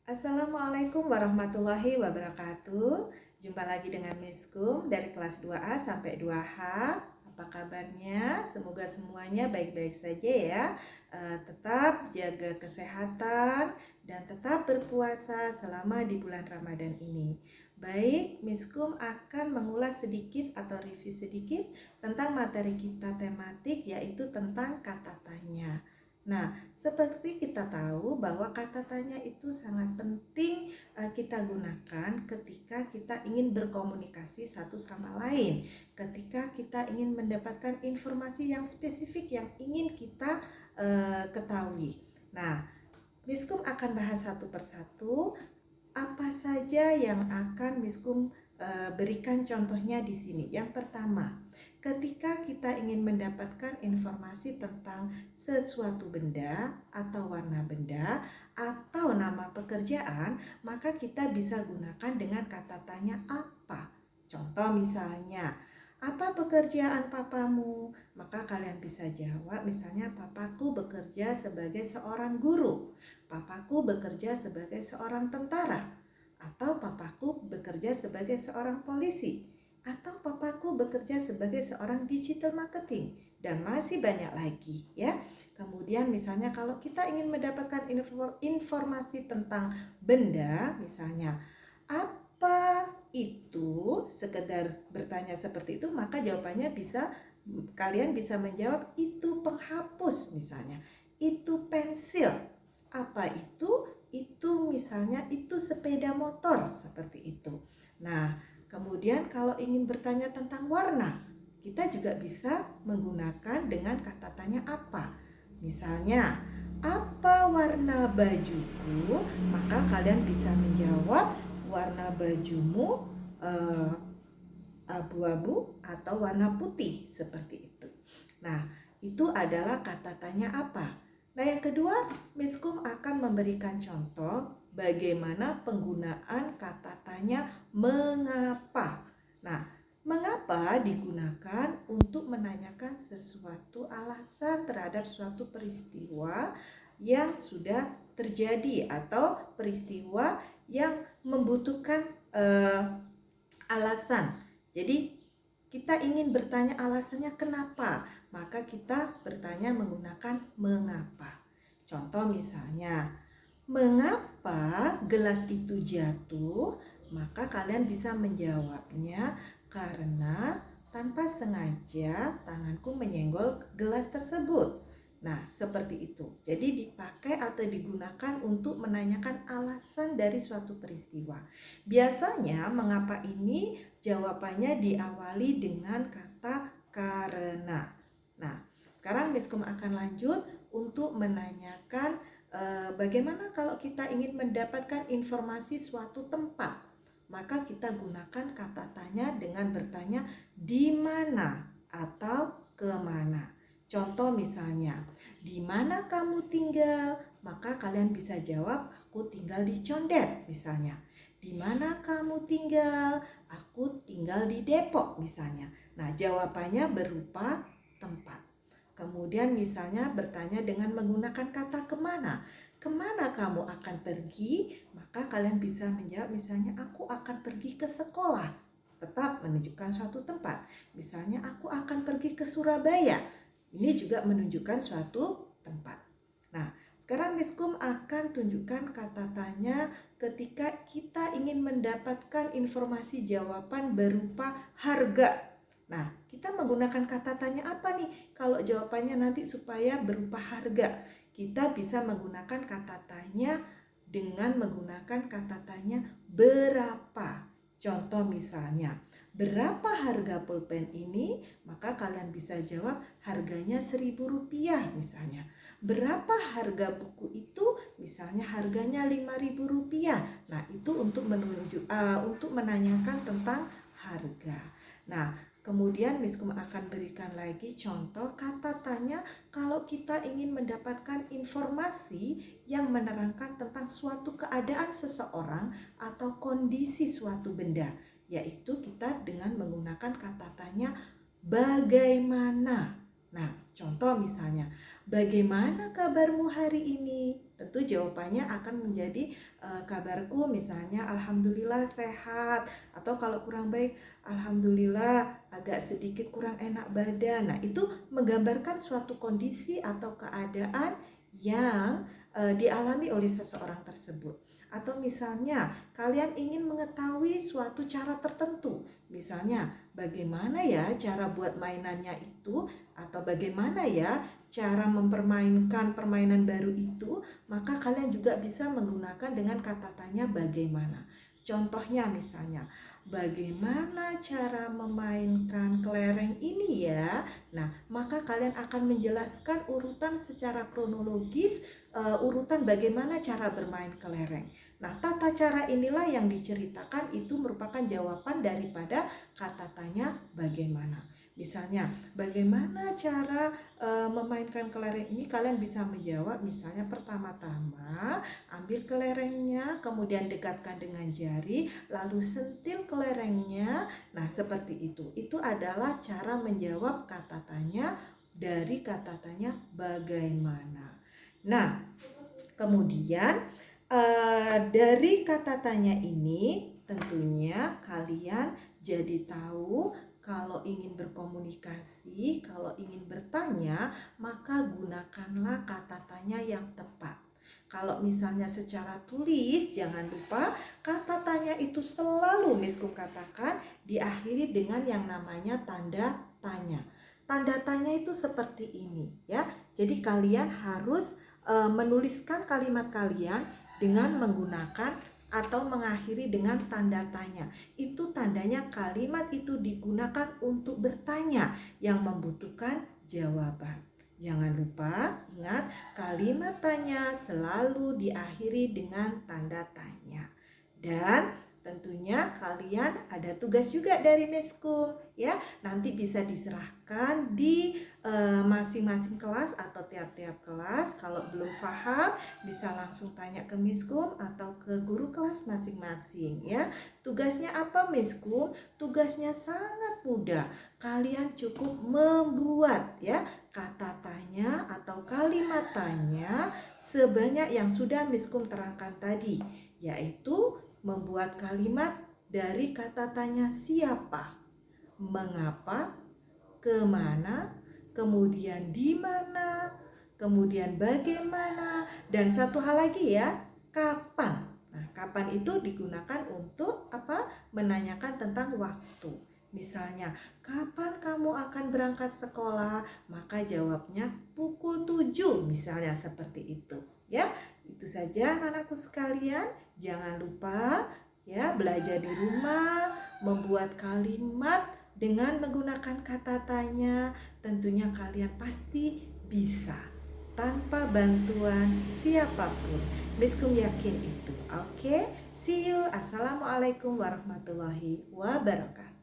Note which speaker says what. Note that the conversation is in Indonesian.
Speaker 1: Assalamualaikum warahmatullahi wabarakatuh. Jumpa lagi dengan Miss Kum dari kelas 2A sampai 2H. Apa kabarnya? Semoga semuanya baik-baik saja ya. Tetap jaga kesehatan dan tetap berpuasa selama di bulan Ramadan ini. Baik, Miss Kum akan mengulas sedikit atau review sedikit tentang materi kita tematik, yaitu tentang kata tanya. Nah, seperti kita tahu bahwa kata tanya itu sangat penting kita gunakan ketika kita ingin berkomunikasi satu sama lain, ketika kita ingin mendapatkan informasi yang spesifik yang ingin kita ketahui. Nah, Miskum akan bahas satu persatu apa saja yang akan Miskum berikan contohnya di sini. Yang pertama, ketika kita ingin mendapatkan informasi tentang sesuatu benda atau warna benda atau nama pekerjaan, maka kita bisa gunakan dengan kata tanya apa. Contoh misalnya, apa pekerjaan papamu? Maka kalian bisa jawab misalnya, papaku bekerja sebagai seorang guru, papaku bekerja sebagai seorang tentara, atau papaku bekerja sebagai seorang polisi, atau papaku bekerja sebagai seorang digital marketing, dan masih banyak lagi ya. Kemudian misalnya kalau kita ingin mendapatkan informasi tentang benda, misalnya apa itu, sekedar bertanya seperti itu, maka jawabannya kalian bisa menjawab itu penghapus misalnya, itu pensil, apa itu misalnya itu sepeda motor, seperti itu. Nah, kemudian kalau ingin bertanya tentang warna, kita juga bisa menggunakan dengan kata tanya apa. Misalnya, apa warna bajuku? Maka kalian bisa menjawab warna bajumu abu-abu atau warna putih, seperti itu. Nah, itu adalah kata tanya apa. Nah, yang kedua, Miskum akan memberikan contoh bagaimana penggunaan kata tanya mengapa. Nah, mengapa digunakan untuk menanyakan sesuatu alasan terhadap suatu peristiwa yang sudah terjadi atau peristiwa yang membutuhkan alasan. Jadi kita ingin bertanya alasannya kenapa, maka kita bertanya menggunakan mengapa. Contoh misalnya, mengapa gelas itu jatuh? Maka kalian bisa menjawabnya karena tanpa sengaja tanganku menyenggol gelas tersebut. Nah, seperti itu. Jadi dipakai atau digunakan untuk menanyakan alasan dari suatu peristiwa. Biasanya mengapa ini jawabannya diawali dengan kata karena. Nah, sekarang Miskum akan lanjut untuk menanyakan bagaimana kalau kita ingin mendapatkan informasi suatu tempat. Maka kita gunakan kata tanya dengan bertanya di mana atau kemana. Contoh misalnya, di mana kamu tinggal? Maka kalian bisa jawab, aku tinggal di Condet misalnya. Di mana kamu tinggal? Aku tinggal di Depok misalnya. Nah, jawabannya berupa tempat. Kemudian misalnya bertanya dengan menggunakan kata kemana. Kemana kamu akan pergi? Maka kalian bisa menjawab misalnya, aku akan pergi ke sekolah. Tetap menunjukkan suatu tempat. Misalnya, aku akan pergi ke Surabaya. Ini juga menunjukkan suatu tempat. Nah, sekarang Miskum akan tunjukkan kata tanya ketika kita ingin mendapatkan informasi jawaban berupa harga. Nah, kita menggunakan kata tanya apa nih? Kalau jawabannya nanti supaya berupa harga, kita bisa menggunakan kata tanya dengan menggunakan kata tanya berapa. Contoh misalnya, berapa harga pulpen ini? Maka kalian bisa jawab harganya Rp1.000 misalnya. Berapa harga buku itu? Misalnya harganya Rp5.000. Nah, itu untuk menanyakan tentang harga. Nah, kemudian Miskum akan berikan lagi contoh kata tanya kalau kita ingin mendapatkan informasi yang menerangkan tentang suatu keadaan seseorang atau kondisi suatu benda, yaitu kita dengan menggunakan kata tanya bagaimana. Nah, contoh misalnya, bagaimana kabarmu hari ini? Tentu jawabannya akan menjadi kabarku misalnya alhamdulillah sehat, atau kalau kurang baik alhamdulillah agak sedikit kurang enak badan. Nah, itu menggambarkan suatu kondisi atau keadaan yang dialami oleh seseorang tersebut. Atau misalnya kalian ingin mengetahui suatu cara tertentu, misalnya bagaimana ya cara buat mainannya itu, atau bagaimana ya cara mempermainkan permainan baru itu, maka kalian juga bisa menggunakan dengan kata tanya bagaimana. Contohnya misalnya, bagaimana cara memainkan kelereng ini ya? Nah, maka kalian akan menjelaskan urutan secara kronologis, urutan bagaimana cara bermain kelereng. Nah, tata cara inilah yang diceritakan itu merupakan jawaban daripada kata tanya bagaimana. Misalnya, bagaimana cara memainkan kelereng ini? Kalian bisa menjawab misalnya pertama-tama ambil kelerengnya, kemudian dekatkan dengan jari, lalu sentil kelerengnya. Nah, seperti itu. Itu adalah cara menjawab kata tanya dari kata tanya bagaimana. Nah, kemudian dari kata tanya ini tentunya kalian jadi tahu kalau ingin berkomunikasi, kalau ingin bertanya, maka gunakanlah kata tanya yang tepat. Kalau misalnya secara tulis, jangan lupa kata tanya itu selalu Miskum katakan diakhiri dengan yang namanya tanda tanya. Tanda tanya itu seperti ini ya. Jadi kalian harus menuliskan kalimat kalian dengan menggunakan atau mengakhiri dengan tanda tanya. Itu tandanya kalimat itu digunakan untuk bertanya yang membutuhkan jawaban. Jangan lupa ingat kalimat tanya selalu diakhiri dengan tanda tanya. Dan tentunya kalian ada tugas juga dari Miskum ya. Nanti bisa diserahkan di masing-masing kelas atau tiap-tiap kelas. Kalau belum paham bisa langsung tanya ke Miskum atau ke guru kelas masing-masing ya. Tugasnya apa Miskum? Tugasnya sangat mudah. Kalian cukup membuat ya kata tanya atau kalimat tanya sebanyak yang sudah Miskum terangkan tadi, yaitu membuat kalimat dari kata tanya siapa, mengapa, kemana, kemudian di mana, kemudian bagaimana, dan satu hal lagi ya, kapan. Nah, kapan itu digunakan untuk apa? Menanyakan tentang waktu. Misalnya, kapan kamu akan berangkat sekolah? Maka jawabnya pukul 7, misalnya seperti itu. Ya, itu saja anak-anakku sekalian. Jangan lupa ya belajar di rumah, membuat kalimat dengan menggunakan kata tanya. Tentunya kalian pasti bisa tanpa bantuan siapapun. Miskum yakin itu. Oke, see you. Assalamualaikum warahmatullahi wabarakatuh.